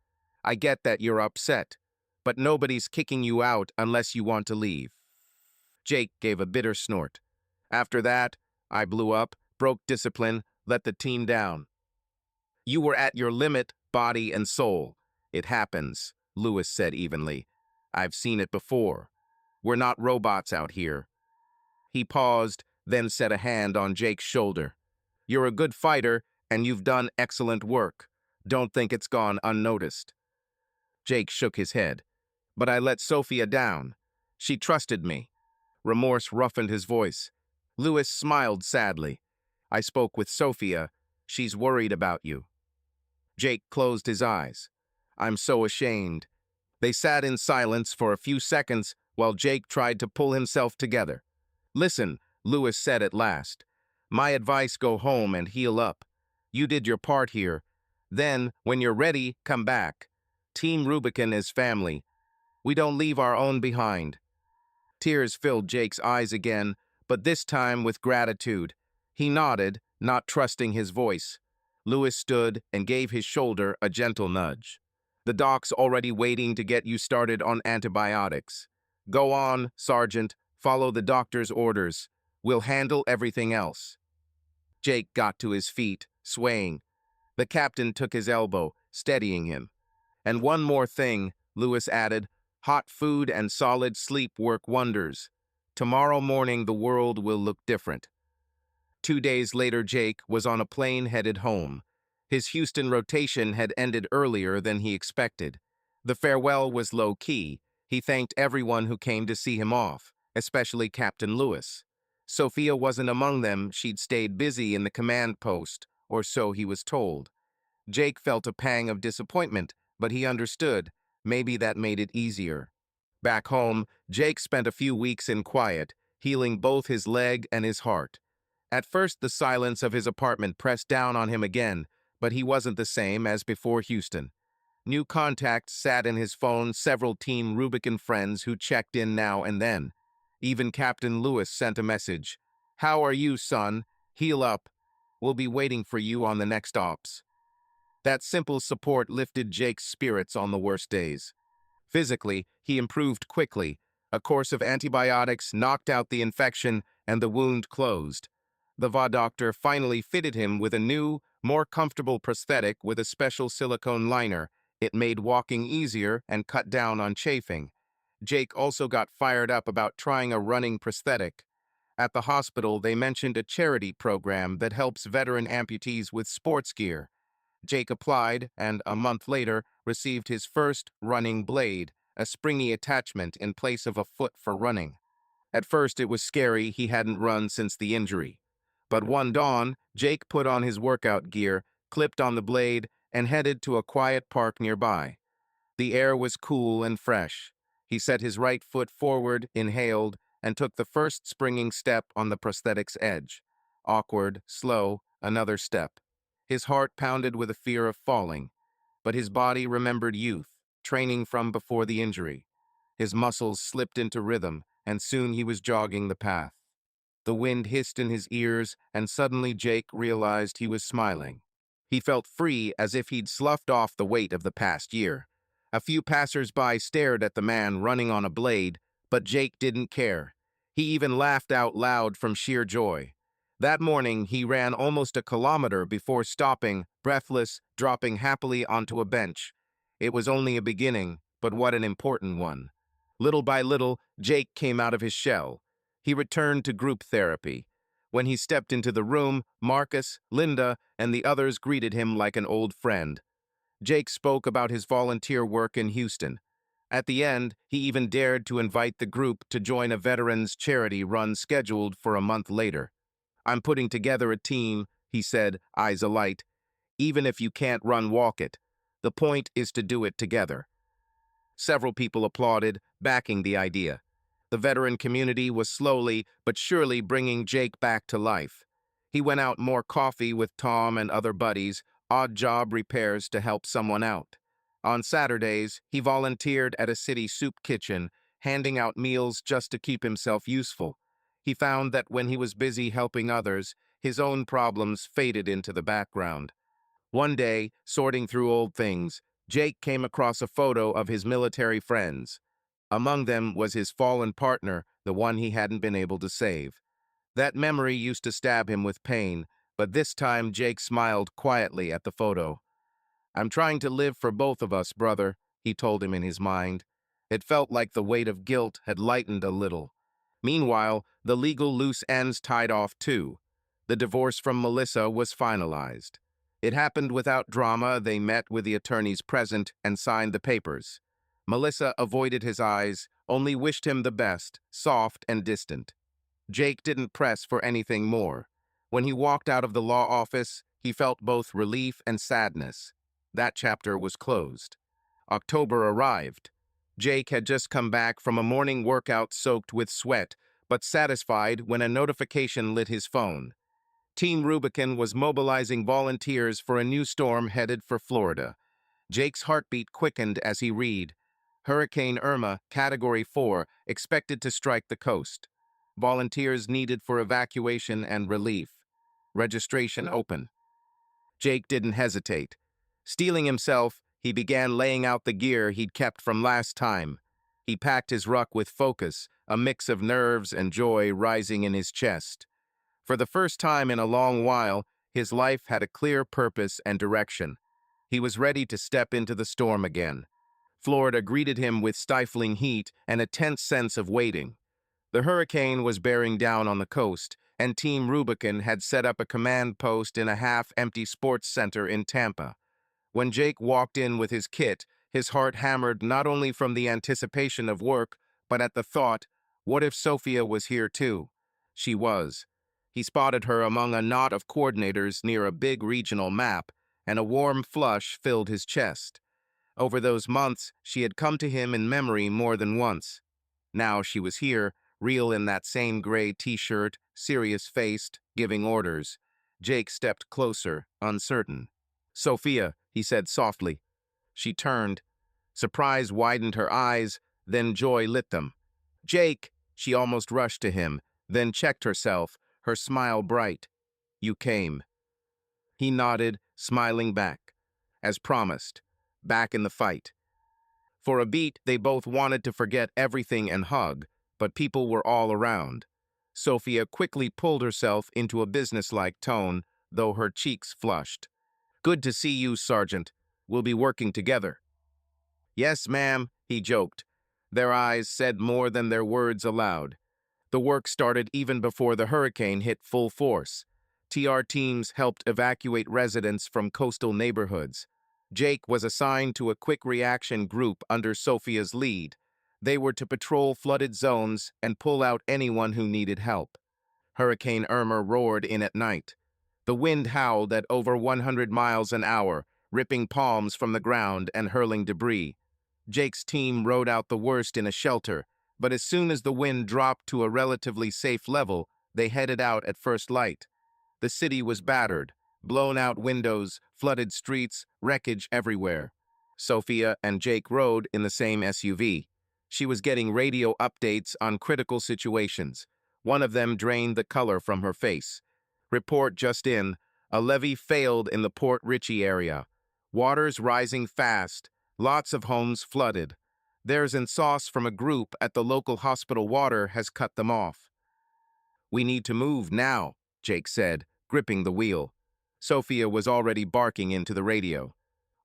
I get that you're upset, but nobody's kicking you out unless you want to leave. Jake gave a bitter snort. After that, I blew up, broke discipline, let the team down. You were at your limit, body and soul. It happens, Lewis said evenly. I've seen it before. We're not robots out here. He paused, then set a hand on Jake's shoulder. You're a good fighter, and you've done excellent work. Don't think it's gone unnoticed. Jake shook his head. But I let Sophia down. She trusted me. Remorse roughened his voice. Lewis smiled sadly. I spoke with Sophia. She's worried about you. Jake closed his eyes. I'm so ashamed. They sat in silence for a few seconds while Jake tried to pull himself together. Listen, Lewis said at last. My advice, go home and heal up. You did your part here. Then, when you're ready, come back. Team Rubicon is family. We don't leave our own behind. Tears filled Jake's eyes again, but this time with gratitude. He nodded, not trusting his voice. Lewis stood and gave his shoulder a gentle nudge. The doc's already waiting to get you started on antibiotics. Go on, Sergeant. Follow the doctor's orders. We'll handle everything else." Jake got to his feet, swaying. The captain took his elbow, steadying him. "And one more thing," Lewis added. "Hot food and solid sleep work wonders. Tomorrow morning the world will look different." 2 days later, Jake was on a plane headed home. His Houston rotation had ended earlier than he expected. The farewell was low-key. He thanked everyone who came to see him off, especially Captain Lewis. Sophia wasn't among them. She'd stayed busy in the command post, or so he was told. Jake felt a pang of disappointment, but he understood. Maybe that made it easier. Back home, Jake spent a few weeks in quiet, healing both his leg and his heart. At first, the silence of his apartment pressed down on him again, but he wasn't the same as before Houston. New contacts sat in his phone, several Team Rubicon friends who checked in now and then. Even Captain Lewis sent a message. "How are you, son? Heal up. We'll be waiting for you on the next ops." That simple support lifted Jake's spirits on the worst days. Physically, he improved quickly. A course of antibiotics knocked out the infection, and the wound closed. The VA doctor finally fitted him with a new, more comfortable prosthetic with a special silicone liner. It made walking easier and cut down on chafing. Jake also got fired up about trying a running prosthetic. At the hospital, they mentioned a charity program that helps veteran amputees with sports gear. Jake applied and, a month later, received his first running blade, a springy attachment in place of a foot for running. At first, it was scary. He hadn't run since the injury. But one dawn, Jake put on his workout gear, clipped on the blade, and headed to a quiet park nearby. The air was cool and fresh. He set his right foot forward, inhaled, and took the first springing step on the prosthetic's edge. Awkward, slow, another step. His heart pounded with a fear of falling, but his body remembered youth, training from before the injury. His muscles slipped into rhythm, and soon he was jogging the path. The wind hissed in his ears, and suddenly Jake realized he was smiling. He felt free, as if he'd sloughed off the weight of the past year. A few passers-by stared at the man running on a blade, but Jake didn't care. He even laughed out loud from sheer joy. That morning, he ran almost a kilometer before stopping, breathless, dropping happily onto a bench. It was only a beginning, but what an important one. Little by little, Jake came out of his shell. He returned to group therapy. When he stepped into the room, Marcus, Linda, and the others greeted him like an old friend. Jake spoke about his volunteer work in Houston. At the end, he even dared to invite the group to join a veterans' charity run scheduled for a month later. "I'm putting together a team," he said, eyes alight. "Even if you can't run, walk it. The point is to do it together." Several people applauded, backing the idea. The veteran community was slowly but surely bringing Jake back to life. He went out more coffee with Tom and other buddies, odd job repairs to help someone out. On Saturdays, he volunteered at a city soup kitchen, handing out meals just to keep himself useful. He found that when he was busy helping others, his own problems faded into the background. One day, sorting through old things, Jake came across a photo of his military friends. Among them was his fallen partner, the one he hadn't been able to save. That memory used to stab him with pain, but this time Jake smiled quietly at the photo. "I'm trying to live for both of us, brother," he told him in his mind. It felt like the weight of guilt had lightened a little. Meanwhile, the legal loose ends tied off too. The divorce from Melissa was finalized. It happened without drama. They met with the attorneys present and signed the papers. Melissa avoided his eyes, only wished him the best, soft and distant. Jake didn't press for anything more. When he walked out of the law office, he felt both relief and sadness. That chapter was closed. October arrived. Jake had just come back from a morning workout soaked with sweat, but satisfied when a notification lit his phone. Team Rubicon was mobilizing volunteers for a new storm headed for Florida. Jake's heartbeat quickened as he read, "Hurricane Irma, Category 4, expected to strike the coast. Volunteers needed for evacuation and relief. Registration open." Jake didn't hesitate. Steeling himself, he began laying out the gear he'd kept from last time. He packed his ruck with focus, a mix of nerves and joy rising in his chest. For the first time in a long while, his life had a clear purpose and direction. He was ready to step into the storm again. Florida greeted him with stifling heat and a tense sense of waiting. The hurricane was bearing down on the coast, and Team Rubicon had set up a command post in a half-empty sports center in Tampa. When Jake walked in with his kit, his heart hammered not only from the anticipation of work, but at the thought, what if Sophia was here too? She was. He spotted her among a knot of coordinators near a big regional map, and a warm flush filled his chest. Over those months, she had come to him in memory more than once. Now she was here, real in that same gray t-shirt, serious-faced, giving orders. Jake stepped closer, uncertain. "Sophia," he said softly. She turned. Surprise widened her eyes, then joy lit them. "Jake!" She almost rushed to him, then checked herself, her smile bright. "You came." He nodded, smiling back. As promised, back in the fight. For a beat, they both wanted to forget everything and hug, but people were all around. Sophia quickly pulled herself into a businesslike tone, though her cheeks flushed. "Good to see you, Sergeant. We'll be working together." "Yes, ma'am," he joked. Their eyes said more than their words aloud. The work started even before the hurricane hit full force. TR teams helped evacuate residents from coastal neighborhoods. Jake was assigned to a quick reaction group under Sophia's lead. They were to patrol flooded zones and pull out anyone who needed help. Hurricane Irma roared in at night. The wind howled at over 100 miles an hour, ripping palms from the ground and hurling debris. Jake's team rode out the worst in a shelter, but as soon as the wind dropped to a relatively safe level, they headed out at first light. The city was battered, blown out windows, flooded streets, wreckage everywhere. Sophia and Jake rode in the same SUV. She was getting radio updates on critical situations. One of them drained the color from her face. "Report just in. A levee failed in the Port Richey area. Water's rising fast. Lots of homes flooded. There's an sauce from a group at the local hospital. Water has cut them off." "We need to move now," Jake said, gripping the wheel. Sophia was already barking into the radio.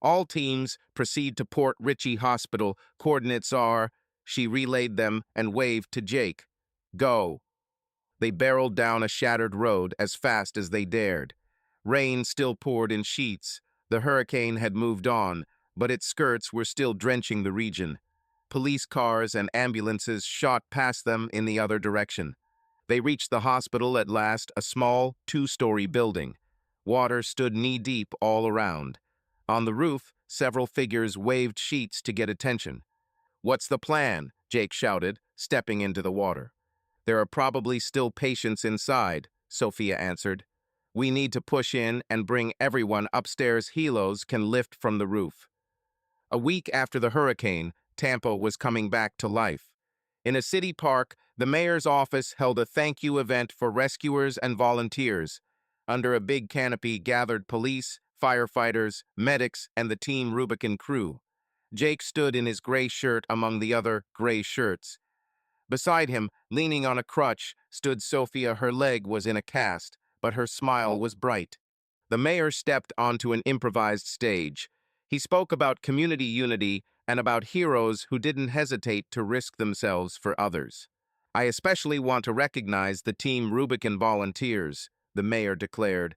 "All teams proceed to Port Richey Hospital. Coordinates are..." She relayed them and waved to Jake. "Go." They barreled down a shattered road as fast as they dared. Rain still poured in sheets. The hurricane had moved on, but its skirts were still drenching the region. Police cars and ambulances shot past them in the other direction. They reached the hospital at last, a small, two-story building. Water stood knee-deep all around. On the roof, several figures waved sheets to get attention. "What's the plan?" Jake shouted, stepping into the water. "There are probably still patients inside," Sophia answered. "We need to push in and bring everyone upstairs. Helos can lift from the roof." A week after the hurricane, Tampa was coming back to life. In a city park, the mayor's office held a thank-you event for rescuers and volunteers. Under a big canopy gathered police, firefighters, medics, and the Team Rubicon crew. Jake stood in his gray shirt among the other gray shirts. Beside him, leaning on a crutch, stood Sophia. Her leg was in a cast, but her smile was bright. The mayor stepped onto an improvised stage. He spoke about community unity and about heroes who didn't hesitate to risk themselves for others. "I especially want to recognize the Team Rubicon volunteers," the mayor declared.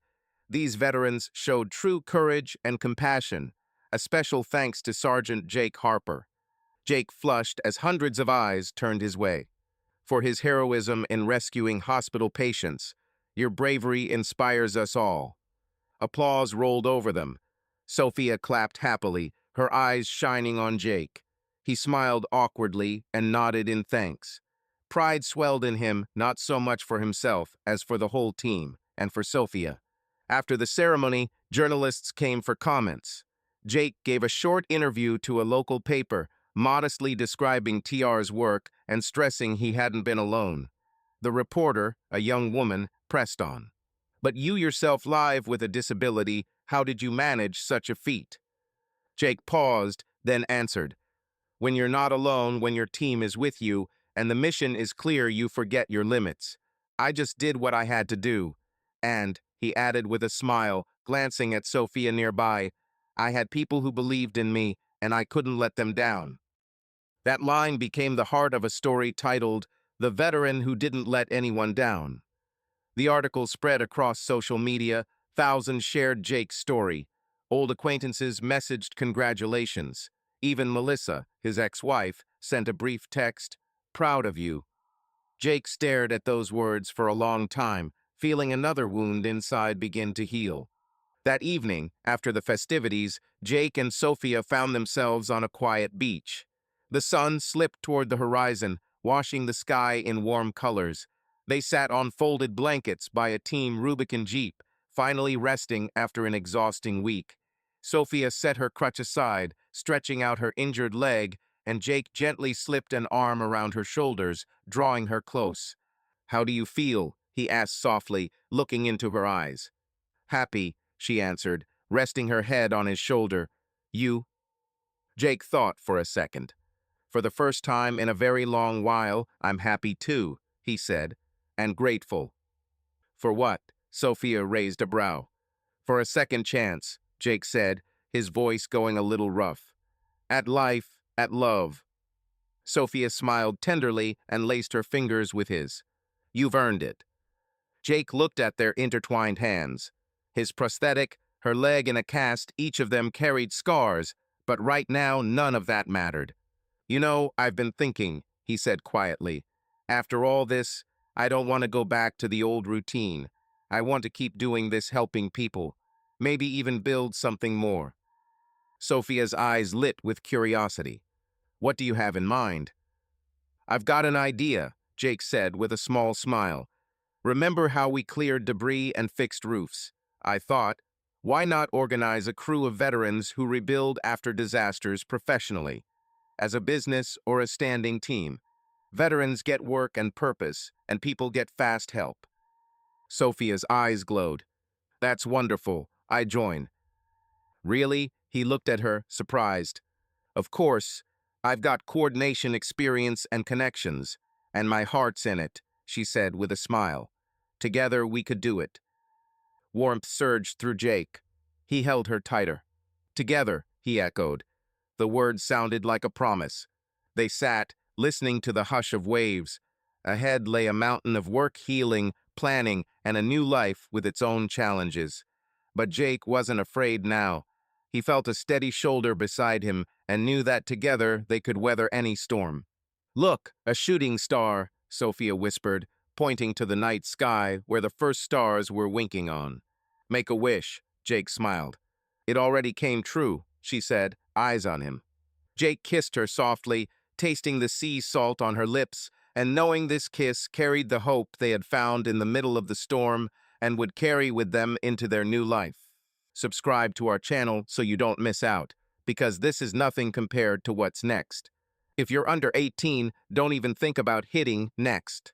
"These veterans showed true courage and compassion. A special thanks to Sergeant Jake Harper." Jake flushed as hundreds of eyes turned his way. "For his heroism in rescuing hospital patients. Your bravery inspires us all." Applause rolled over them. Sophia clapped happily, her eyes shining on Jake. He smiled awkwardly and nodded in thanks. Pride swelled in him, not so much for himself as for the whole team, and for Sophia. After the ceremony, journalists came for comments. Jake gave a short interview to a local paper, modestly describing TR's work and stressing he hadn't been alone. The reporter, a young woman, pressed on. "But you yourself live with a disability, how did you manage such a feat?" Jake paused, then answered, When you're not alone, when your team is with you, and the mission is clear, you forget your limits. I just did what I had to do. And, he added with a smile, glancing at Sophia nearby, I had people who believed in me, and I couldn't let them down. That line became the heart of a story titled, The Veteran Who Didn't Let Anyone Down. The article spread across social media, thousands shared Jake's story. Old acquaintances messaged congratulations. Even Melissa, his ex-wife, sent a brief text, proud of you. Jake stared at those words for a long time, feeling another wound inside begin to heal. That evening, after the festivities, Jake and Sophia found themselves on a quiet beach. The sun slipped toward the horizon, washing the sky in warm colors. They sat on folded blankets by a Team Rubicon Jeep, finally resting after an exhausting week. Sophia set her crutch aside, stretching out her injured leg, and Jake gently slipped an arm around her shoulders, drawing her close. "How do you feel?" he asked softly, looking into her eyes. "Happy," she answered, resting her head on his shoulder. "You?" Jake thought for a second. "For the first time in a very long while, I'm happy too," he said, "and grateful." "For what?" Sophia raised a brow. "For a second chance," Jake said, his voice going a little rough. "At life, at love." Sophia smiled tenderly and laced her fingers with his. "You've earned it." Jake looked at their intertwined hands. His prosthetic, her leg in a cast, each of them carried scars, but right now none of that mattered. "You know, I've been thinking," he said quietly. "After all this, I don't want to go back to the old routine. I want to keep doing this, helping people. Maybe even build something more." Sophia's eyes lit with curiosity. "What do you have in mind?" "I've got an idea," Jake said with a small smile. "Remember how we cleared debris and fixed roofs? I thought, why not organize a crew of veterans who rebuild after disasters professionally? As a business or a standing team, veterans get work and purpose, and people get fast help." Sophia's eyes glowed. "That's wonderful. I join." "Really?" He looked at her, surprised. "Of course. I've got coordination experience and connections, and my heart's in it," she said with a smile. "Together we could do it." Warmth surged through Jake. He held her tighter. "Together," he echoed. The words sounded like a promise. They sat, listening to the hush of waves. Ahead lay a mountain of work, healing, planning, and a new life with its own challenges. But Jake wasn't afraid now. He felt a steady shoulder beside him and knew that together they could weather any storm. "Look, a shooting star," Sophia whispered, pointing to the night sky where the first stars were winking on. "Make a wish," Jake smiled. "It already came true," she said, eyes on him. Jake kissed her softly, tasting the sea salt on her lips, and knowing this kiss carried the hope they had found in the middle of the storm and would carry with them into their new life. Subscribe to our channel so you don't miss out, because this is nothing compared to what's next. If you're under 18, don't even think about hitting next.